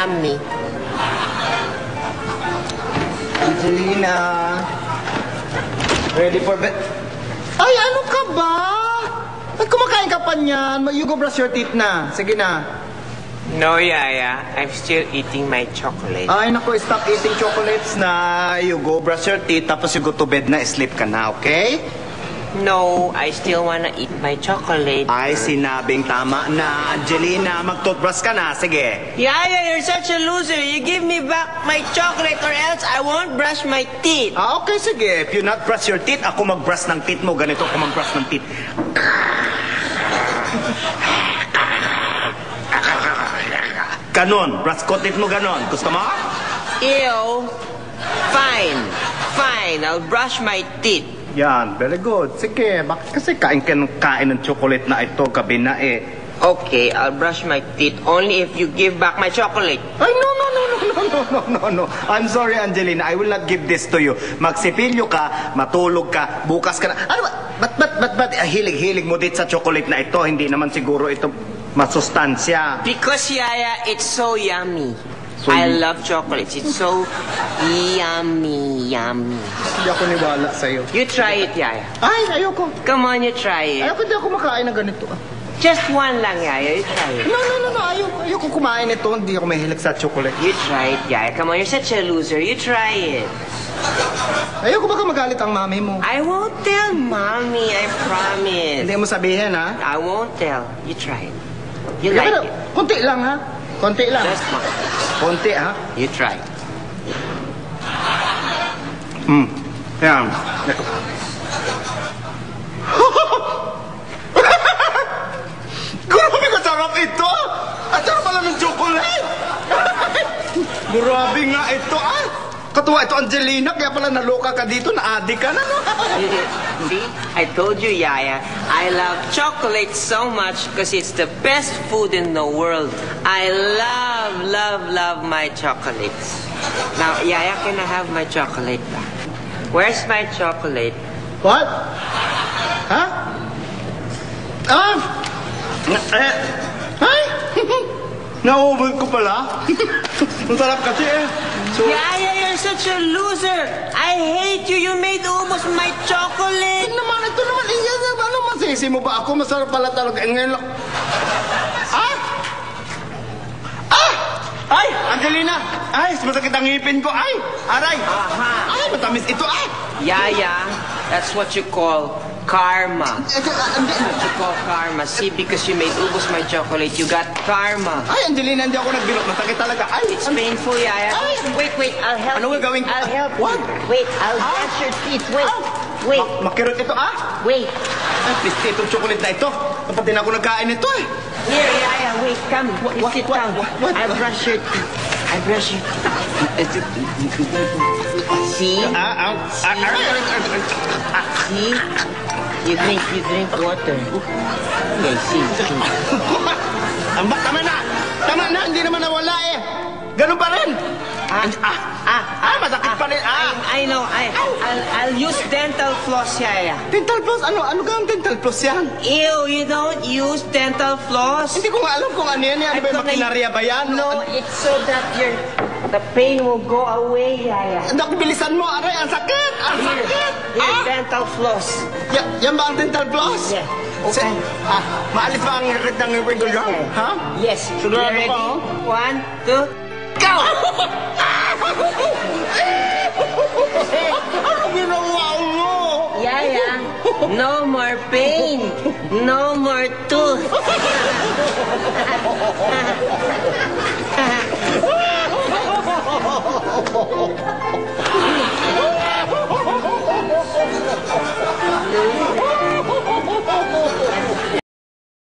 yummy. Angelina. Ready for bed? Ay, ano ka ba? Ay, kumakain ka pa niyan. You go brush your teeth na. Sige na. No, Yaya. I'm still eating my chocolate. Ay, naku, stop eating chocolates na. You go brush your teeth, tapos you go to bed na, sleep ka na, okay? No, I still wanna eat my chocolate. Ay, sinabing tama na. Angelina, mag-toothbrush ka na. Sige. Yaya, you're such a loser. You give me back my chocolate or else I won't brush my teeth. Ah, okay, sige. If you not brush your teeth, ako mag-brush ng teeth mo. Ganito ako mag-brush ng teeth. Ganon. Brush ko teeth mo ganon. Gusto mo? Ew. Fine. Fine. I'll brush my teeth. Yan. Very good. Sige. Bakit kasi kain ng chocolate na ito gabi na eh? Okay, I'll brush my teeth only if you give back my chocolate. Ay, no. I'm sorry, Angelina. I will not give this to you. Magsipilyo ka, matulog ka, bukas ka na. Ano ba? Ba't? Hilig-hilig mo dito sa chocolate na ito. Hindi naman siguro ito masustansya. Because, Yaya, it's so yummy. So I love chocolates. It's so yummy. Hindi ako niwala sa'yo. You try it, Yaya. Ay, ayoko. Come on, you try it. Ayoko, hindi ako makain ng ganito. Just one lang, Yaya. You try it. No. Ayoko kumain ito. Hindi ako mahilig sa chocolate. You try it, Yaya. Come on, you're such a loser. You try it. Ayoko baka magalit ang mami mo. I won't tell Mommy, I promise. Hindi mo sabihin, ha? I won't tell. You try it. You Yeah, like pero, it. konti lang, ha? Konti lang. Just one. Konti, ha? You try. Yan. Grabe ka sarap ito! At sarap pala ng chocolate! Grabe nga ito, ah! Katuwa ito, Angelina, kaya pala naloka ka dito, na-addict ka na, no? See, I told you, Yaya, I love chocolate so much because it's the best food in the world. I love my chocolates. Now, Yaya, can I have my chocolate back? Where's my chocolate? What? Ha? Ah! Ay! Naubod ko pala. Ang sarap kasi eh. So, Yaya, you're such a loser. I hate you. You made almost my chocolate. ito naman, ano masisi mo ba ako? Masarap pala talaga. Ngayon lang. Ah! Ay! Angelina! Ay, masakit ang ngipin ko. Ay! Aray! Aha. Ay, matamis ito. Ay! Yaya, that's what you call karma. Ay, You call karma. See, because you made ubos my chocolate, you got karma. Angelina, hindi ako nagbiro. Masakit talaga. Ay! It's painful, Yaya. Ay. Wait, I'll help Ano you. gagawin ko? I'll help What? you. Wait, I'll brush your teeth. Wait. Makirot ito, ah! Wait. Ay, please, itong chocolate na ito. Dapat din ako nagkain ito, eh. Here, Yaya, wait, come. You sit down. What? I'll brush your teeth. See? See? You drink water. Okay, see. Tama na, hindi naman nawala eh. Ganun pa rin. Masakit pa rin. I know. I'll use dental floss, Yaya. Dental floss? Ano ga ang dental floss yan? Ew, you don't use dental floss? Hindi ko nga alam kung ano yan. Ano ba yung makinarya ba yan? No, it's so that the pain will go away, Yaya. Naku, bilisan mo. Aray, ang sakit. Ang sakit. Here, dental floss. Yan ba ang dental floss? Yeah. Okay. Maalis ba ang sakit ng ngipin ko dyan? Ha? Yes. Sigurado You ready? ka, oh? 1, 2, go! Ano ginawa mo? Yaya, no more pain, no more tooth.